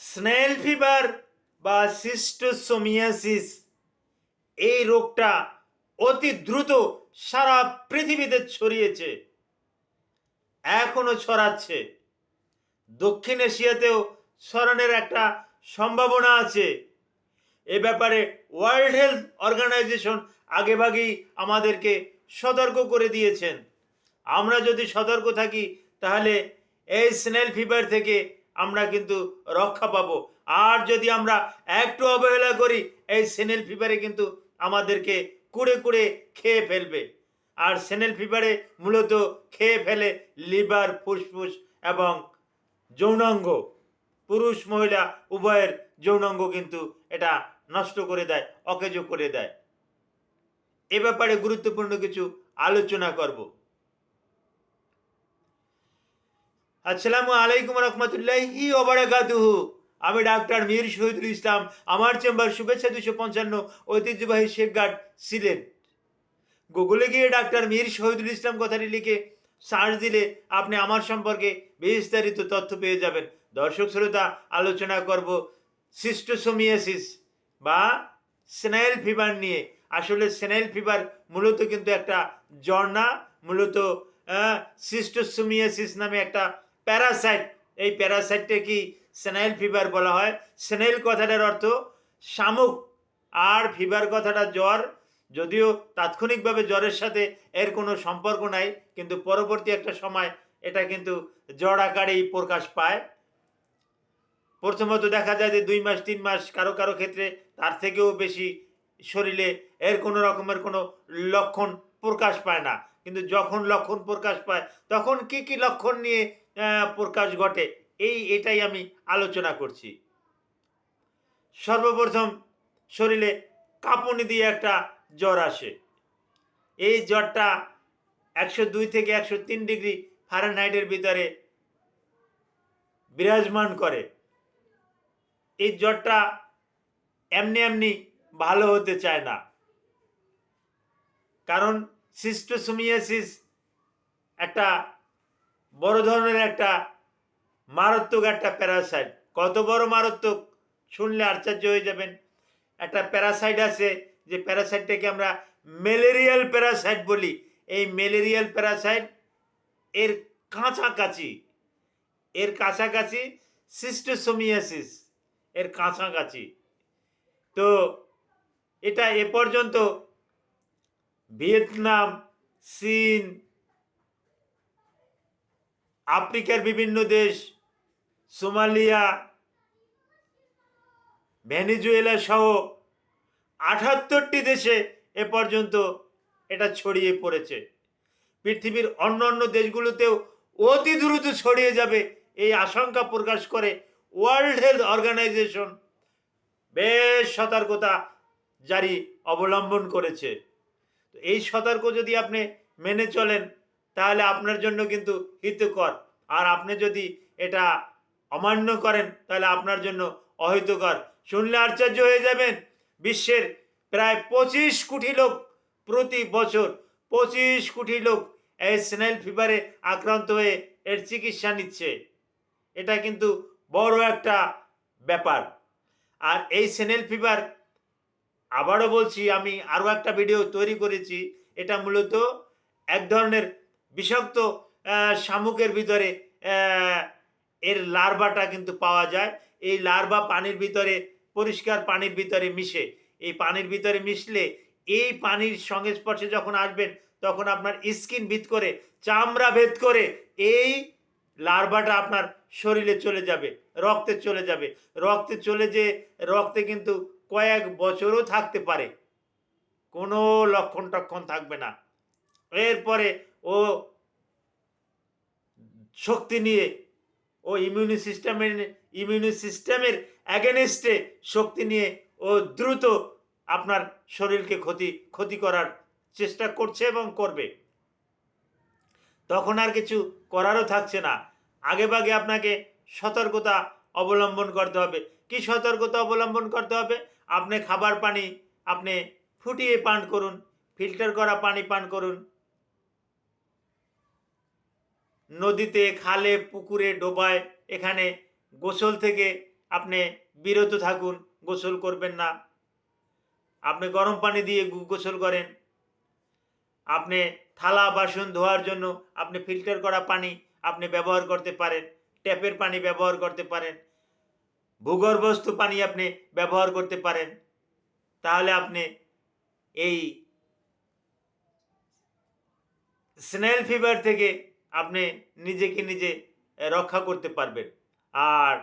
Snail fever বা সিস্টোসোমিয়াসিস এই রোগটা অতি দ্রুত সারা পৃথিবীতে ছড়িয়েছে, এখনো ছড়াচ্ছে। দক্ষিণ এশিয়াতেও ছড়ানোর একটা সম্ভাবনা আছে। এ ব্যাপারে ওয়ার্ল্ড হেলথ অর্গানাইজেশন আগেভাগেই আমাদেরকে সতর্ক করে দিয়েছেন। আমরা যদি সতর্ক থাকি তাহলে এই স্নেল ফিভার থেকে আমরা কিন্তু রক্ষা পাবো। আর যদি আমরা একটু অবহেলা করি, এই স্নেল ফিভারে কিন্তু আমাদেরকে কুড়ে কুড়ে খেয়ে ফেলবে। আর স্নেল ফিভারে মূলত খেয়ে ফেলে লিভার, ফুসফুস এবং যৌনাঙ্গ। পুরুষ মহিলা উভয়ের যৌনাঙ্গ কিন্তু এটা নষ্ট করে দেয়, অকেজো করে দেয়। এ ব্যাপারে গুরুত্বপূর্ণ কিছু আলোচনা করব। আসসালামু আলাইকুম রহমতুল্লাহি ওয়া বারাকাতুহু। আমি ডাক্তার মীর শহীদুল ইসলাম। আমার চেম্বার শুভেচ্ছা 255, ঐতিহ্যবাহী শেখঘাট, সিলেট। গুগলে গিয়ে ডাক্তার মীর শহীদুল ইসলাম কথাটি লিখে সার্চ দিলে আপনি আমার সম্পর্কে বিস্তারিত তথ্য পেয়ে যাবেন। দর্শক শ্রোতা, আলোচনা করব সিস্টোসোমিয়াসিস বা স্নেল ফিভার নিয়ে। আসলে স্নেল ফিভার মূলত কিন্তু একটা জ্বর না, মূলত সিস্টোসোমিয়াসিস নামে একটা প্যারাসাইট। এই প্যারাসাইটটা কি স্নেল ফিভার বলা হয়। স্নেল কথাটার অর্থ শামুক, আর ফিভার কথাটা জ্বর। যদিও তাৎক্ষণিকভাবে জ্বরের সাথে এর কোনো সম্পর্ক নাই, কিন্তু পরবর্তী একটা সময় এটা কিন্তু জ্বর আকারেই প্রকাশ পায়। প্রথমত দেখা যায় যে 2 মাস 3 মাস, কারো কারো ক্ষেত্রে তার থেকেও বেশি শরীরে এর কোনো রকমের কোনো লক্ষণ প্রকাশ পায় না। কিন্তু যখন লক্ষণ প্রকাশ পায় তখন কি কি লক্ষণ নিয়ে প্রকাশ ঘটে, এটাই আমি আলোচনা করছি। সর্বপ্রথম শরীরে কাঁপুনি দিয়ে একটা জ্বর আসে। এই জ্বরটা 102 থেকে 103 ডিগ্রি ফারেনহাইটের ভিতরে বিরাজমান করে। এই জ্বরটা এমনি এমনি ভালো হতে চায় না, কারণ সিস্টোসোমিয়াসিস একটা বড় ধরনের একটা মারাত্মক একটা প্যারাসাইট। কত বড় মারাত্মক শুনলে আশ্চর্য হয়ে যাবেন। একটা প্যারাসাইট আছে, যে প্যারাসাইটটাকে আমরা ম্যালেরিয়াল প্যারাসাইট বলি। এই ম্যালেরিয়াল প্যারাসাইট এর কাছাকাছি, সিস্টোসোমিয়াসিস এর কাছাকাছি। তো এটা এ পর্যন্ত ভিয়েতনাম, চীন, আফ্রিকার বিভিন্ন দেশ, সোমালিয়া, ভেনেজুয়েলা সহ 78টি দেশে এ পর্যন্ত এটা ছড়িয়ে পড়েছে। পৃথিবীর অন্য অন্য দেশগুলোতেও অতি দ্রুত ছড়িয়ে যাবে এই আশঙ্কা প্রকাশ করে ওয়ার্ল্ড হেলথ অর্গানাইজেশন বেশ সতর্কতা জারি অবলম্বন করেছে। তো এই সতর্ক যদি আপনি মেনে চলেন তাহলে আপনার জন্য কিন্তু হিতকর, আর আপনি যদি এটা অমান্য করেন তাহলে আপনার জন্য অহিতকর। শুনলে আশ্চর্য হয়ে যাবেন, বিশ্বের প্রায় 25 কোটি লোক প্রতি বছর, 25 কোটি লোক এই স্নেল ফিভারে আক্রান্ত হয়ে এর চিকিৎসা নিচ্ছে। এটা কিন্তু বড় একটা ব্যাপার। আর এই স্নেল ফিভার, আবারও বলছি, আমি আরও একটা ভিডিও তৈরি করেছি। এটা মূলত এক ধরনের বিষাক্ত শামুকের ভিতরে এর লার্ভাটা কিন্তু পাওয়া যায়। এই লার্ভা পানির ভিতরে, পরিষ্কার পানির ভিতরে মিশে। এই পানির ভিতরে মিশলে, এই পানির সংস্পর্শে যখন আসবেন তখন আপনার স্কিন ভেদ করে, চামড়া ভেদ করে এই লার্ভাটা আপনার শরীরে চলে যাবে, রক্তে চলে যাবে। রক্তে চলে যেয়ে রক্তে কিন্তু কয়েক বছরও থাকতে পারে, কোনো লক্ষণ টক্ষণ থাকবে না। এরপরে ও শক্তি নিয়ে, ও ইমিউনি সিস্টেমের অ্যাগেনিস্টে শক্তি নিয়ে ও দ্রুত আপনার শরীরকে ক্ষতি করার চেষ্টা করছে এবং করবে। তখন আর কিছু করারও থাকছে না। আগেভাগে আপনাকে সতর্কতা অবলম্বন করতে হবে। কি সতর্কতা অবলম্বন করতে হবে? আপনি খাবার পানি আপনি ফুটিয়ে পান করুন, ফিল্টার করা পানি পান করুন। নদীতে, খালে, পুকুরে, ডোবায়, এখানে গোসল থেকে আপনি বিরত থাকুন, গোসল করবেন না। আপনি গরম পানি দিয়ে গোসল করেন। আপনি থালা বাসন ধোয়ার জন্য আপনি ফিল্টার করা পানি আপনি ব্যবহার করতে পারেন, ট্যাপের পানি ব্যবহার করতে পারেন, ভূগর্ভস্থ পানি আপনি ব্যবহার করতে পারেন। তাহলে আপনি এই স্নেল ফিভার থেকে আপনি নিজেকে নিজে রক্ষা করতে পারবেন। আর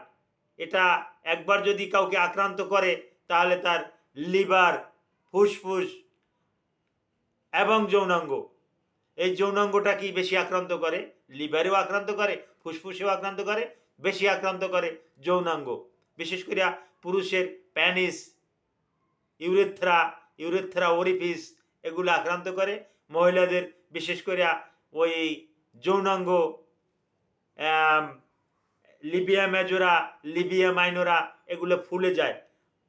এটা একবার যদি কাউকে আক্রান্ত করে তাহলে তার লিভার, ফুসফুস এবং যৌনাঙ্গ, এই যৌনাঙ্গটা কি বেশি আক্রান্ত করে? লিভারেও আক্রান্ত করে, ফুসফুসেও আক্রান্ত করে, বেশি আক্রান্ত করে যৌনাঙ্গ। বিশেষ করে পুরুষের প্যানিস, ইউরেথ্রা ওরিফিস এগুলো আক্রান্ত করে। মহিলাদের বিশেষ করে ওই যৌনাঙ্গ, লিবিয়া মেজোরা, লিবিয়া মাইনোরা এগুলো ফুলে যায়।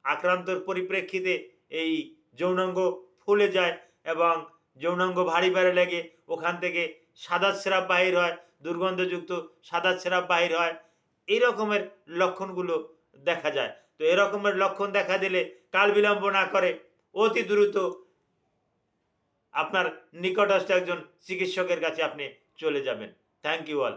আক্রান্তর পরিপ্রেক্ষিতে এই যৌনাঙ্গ ফুলে যায় এবং যৌনাঙ্গ ভারী ভারী লেগে ওখান থেকে সাদা স্রাব বাহির হয়, দুর্গন্ধযুক্ত সাদা স্রাব বাহির হয়। এই রকমের লক্ষণগুলো দেখা যায়। তো এরকমের লক্ষণ দেখা দিলে কাল বিলম্ব না করে অতি দ্রুত আপনার নিকটস্থ একজন চিকিৎসকের কাছে আপনি চলে যাবেন। Thank you all.